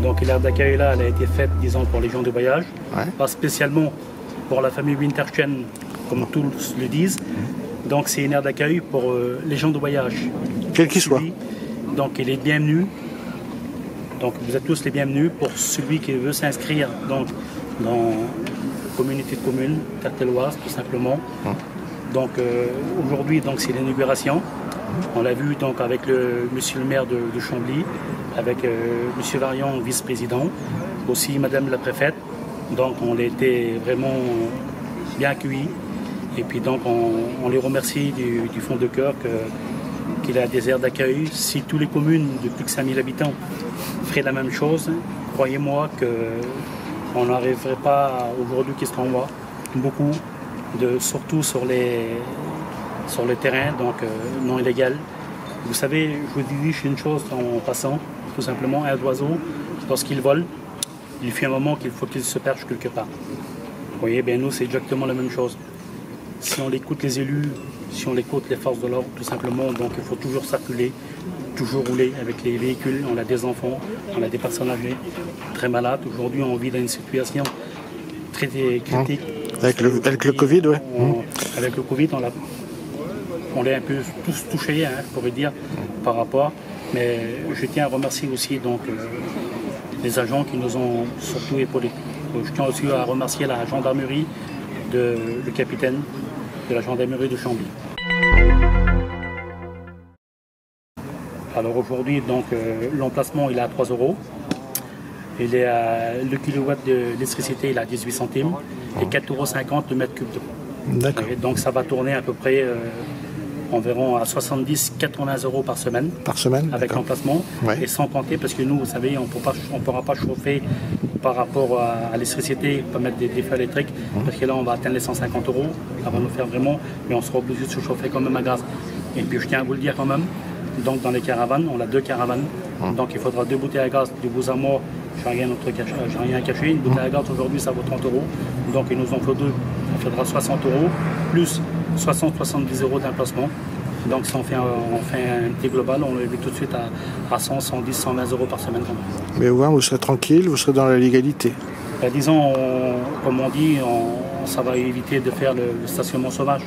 Donc l'aire d'accueil là, elle a été faite, disons, pour les gens de voyage, pas spécialement pour la famille Winterchen, comme tous le disent. Donc c'est une aire d'accueil pour les gens de voyage. Quel qu'il soit. Donc il est bienvenu. Donc vous êtes tous les bienvenus pour celui qui veut s'inscrire donc dans la communauté de communes Tertelloise, tout simplement. Donc aujourd'hui donc c'est l'inauguration. On l'a vu donc avec monsieur le maire de Chambly, avec monsieur Varian, vice-président, aussi madame la préfète. Donc on a été vraiment bien accueillis. Et puis donc on les remercie du fond de cœur qu'il a des aires d'accueil. Si toutes les communes de plus que 5000 habitants feraient la même chose, croyez-moi qu'on n'arriverait pas aujourd'hui qu'est-ce qu'on voit. Beaucoup, surtout sur le terrain, donc non illégal. Vous savez, je vous dis une chose en passant, tout simplement, un oiseau, lorsqu'il vole, il fait un moment qu'il faut qu'il se perche quelque part. Vous voyez, bien nous, c'est exactement la même chose. Si on écoute les élus, si on écoute les forces de l'ordre, tout simplement, donc il faut toujours circuler, toujours rouler avec les véhicules. On a des enfants, on a des personnes âgées, très malades. Aujourd'hui, on vit dans une situation très critique. Avec le Covid, oui. Avec le Covid, on est un peu tous touchés, hein, je pourrais dire, par rapport. Mais je tiens à remercier aussi donc, les agents qui nous ont surtout épaulés. Je tiens aussi à remercier la gendarmerie, le capitaine de la gendarmerie de Chambly. Alors aujourd'hui, donc l'emplacement il est à 3 €. Il est le kilowatt d'électricité il est à 18 centimes et 4,50 € le mètre cube d'eau. D'accord. Donc ça va tourner à peu près environ à 70-80 € par semaine. Par semaine. Avec l'emplacement. Et sans compter, parce que nous, vous savez, on ne pourra pas chauffer par rapport à l'électricité, pas mettre des feux électriques, parce que là on va atteindre les 150 €. Ça va nous faire vraiment, mais on sera obligé de se chauffer quand même à gaz. Et puis je tiens à vous le dire quand même, donc dans les caravanes, on a 2 caravanes. Donc il faudra 2 bouteilles à gaz, du bout à moi, j'ai rien à cacher. Une bouteille à gaz aujourd'hui ça vaut 30 €. Donc il nous en faut 2, il faudra 60 € plus 60-70 € d'emplacement. Donc si on fait un petit global, on le met tout de suite à 100, 110, 120 € par semaine. Mais au moins vous serez tranquille, vous serez dans la légalité. Ben, disons, comme on dit, ça va éviter de faire le stationnement sauvage.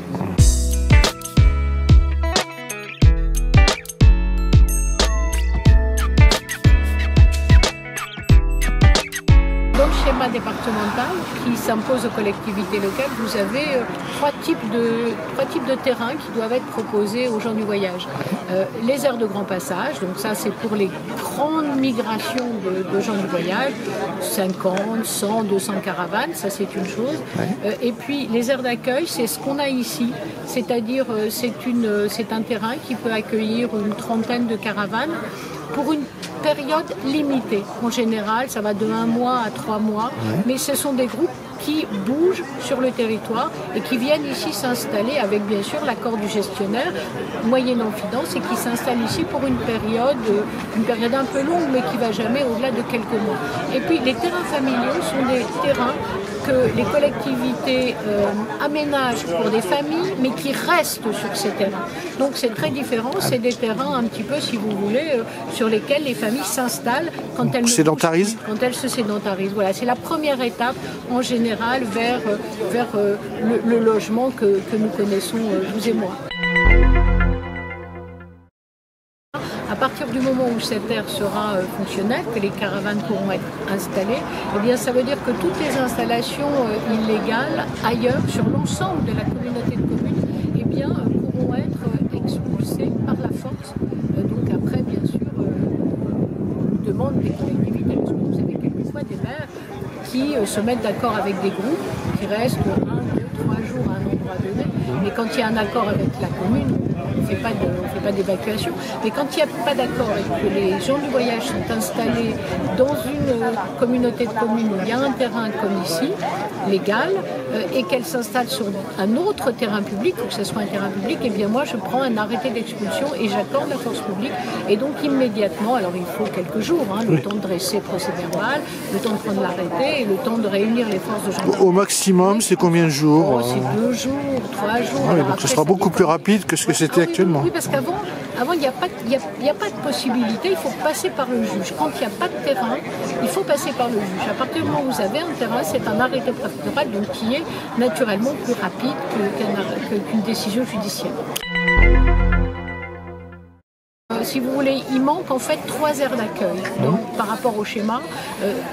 Départemental qui s'impose aux collectivités locales, vous avez trois types de terrains qui doivent être proposés aux gens du voyage. Les aires de grand passage, donc ça c'est pour les grandes migrations de gens du voyage, 50, 100, 200 caravanes, ça c'est une chose. Et puis les aires d'accueil, c'est ce qu'on a ici, c'est-à-dire c'est un terrain qui peut accueillir une trentaine de caravanes pour une période limitée. En général, ça va de 1 mois à 3 mois, mais ce sont des groupes qui bougent sur le territoire et qui viennent ici s'installer avec bien sûr l'accord du gestionnaire, moyennant finance, et qui s'installent ici pour une période un peu longue, mais qui ne va jamais au-delà de quelques mois. Et puis les terrains familiaux sont des terrains que les collectivités aménagent pour des familles, mais qui restent sur ces terrains. Donc c'est très différent, c'est des terrains un petit peu, si vous voulez, sur lesquels les familles s'installent quand elles se sédentarisent. Voilà, c'est la première étape en général vers le logement que nous connaissons, vous et moi. À partir du moment où cette aire sera fonctionnelle, que les caravanes pourront être installées, eh bien, ça veut dire que toutes les installations illégales ailleurs, sur l'ensemble de la communauté de communes, eh bien, pourront être expulsées par la force. Donc après, bien sûr, on demande des collectivités, parce que vous avez quelquefois des maires qui se mettent d'accord avec des groupes qui restent 1, 2, 3 jours à un endroit donné. Et quand il y a un accord avec la commune, on ne fait pas d'évacuation. Mais quand il n'y a pas d'accord et que les gens du voyage sont installés dans une communauté de communes où il y a un terrain comme ici, légal, et qu'elle s'installe sur un autre terrain public, il faut que ce soit un terrain public, et bien moi je prends un arrêté d'expulsion et j'accorde la force publique. Et donc immédiatement, alors il faut quelques jours, le temps de dresser procès-verbal, le temps de prendre l'arrêté et le temps de réunir les forces de gendarmerie. Au maximum, c'est combien de jours? C'est 2 jours, 3 jours. Ah oui, donc ce sera beaucoup plus rapide que ce que c'était actuellement. Oui, parce qu'avant, Avant, il n'y a pas de possibilité, il faut passer par le juge. Quand il n'y a pas de terrain, il faut passer par le juge. À partir du moment où vous avez un terrain, c'est un arrêté préfectoral, donc qui est naturellement plus rapide qu'une décision judiciaire. Si vous voulez, il manque en fait 3 aires d'accueil. Donc, par rapport au schéma,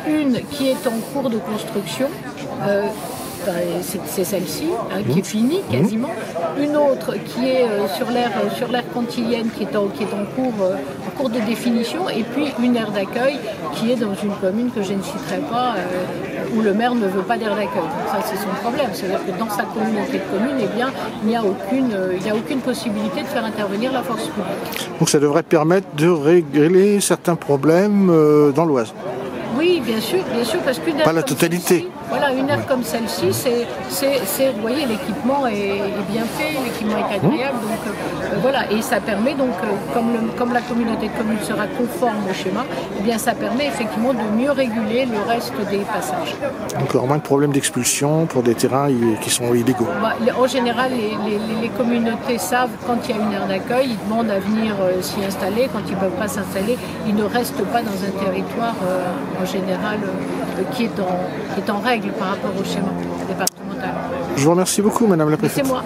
une qui est en cours de construction, c'est celle-ci, hein, qui est finie quasiment. Une autre qui est sur l'aire cantilienne, qui est en cours de définition. Et puis une aire d'accueil qui est dans une commune que je ne citerai pas, où le maire ne veut pas d'aire d'accueil. Donc ça, c'est son problème. C'est-à-dire que dans sa communauté de communes, eh bien, il n'y a aucune possibilité de faire intervenir la force publique. Donc ça devrait permettre de régler certains problèmes dans l'Oise. Oui, bien sûr, parce qu'une aire pas la totalité. Voilà, une aire comme celle-ci, vous voyez, l'équipement est bien fait, l'équipement est agréable, donc voilà, et ça permet donc, comme la communauté de communes sera conforme au schéma, eh bien ça permet effectivement de mieux réguler le reste des passages. Encore moins de problèmes d'expulsion pour des terrains qui sont illégaux. En général, les communautés savent quand il y a une aire d'accueil, ils demandent à venir s'y installer. Quand ils ne peuvent pas s'installer, ils ne restent pas dans un territoire en général qui est en règle par rapport au schéma départemental. Je vous remercie beaucoup, Madame la Préfète. C'est moi.